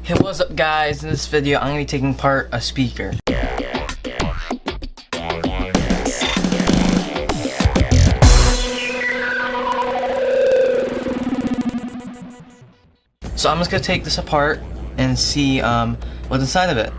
Hey, what's up guys? In this video I'm going to be taking apart a speaker. So I'm just going to take this apart and see what's inside of it.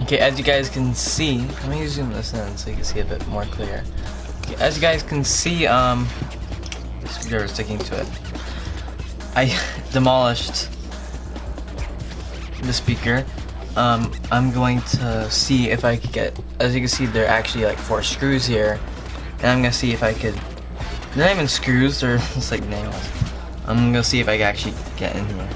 Okay, as you guys can see, let me zoom this in so you can see a bit more clear. Okay, as you guys can see, the screwdriver is sticking to it. I demolished the speaker. I'm going to see if I could get, as you can see, there are actually like 4 screws here, and I'm gonna see if I could. They're not even screws; they're just like nails. I'm gonna see if I can actually get in here.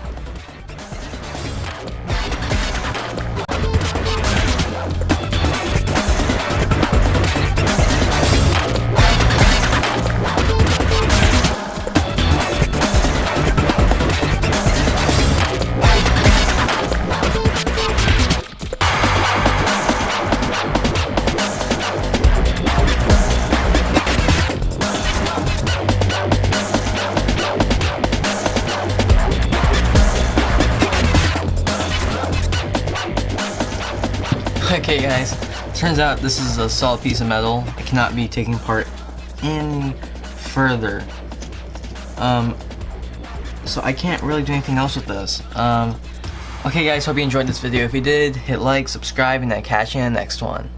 Okay guys, turns out this is a solid piece of metal. It cannot be taken apart any further. So I can't really do anything else with this. Okay guys, hope you enjoyed this video. If you did, hit like, subscribe, and I'll catch you in the next one.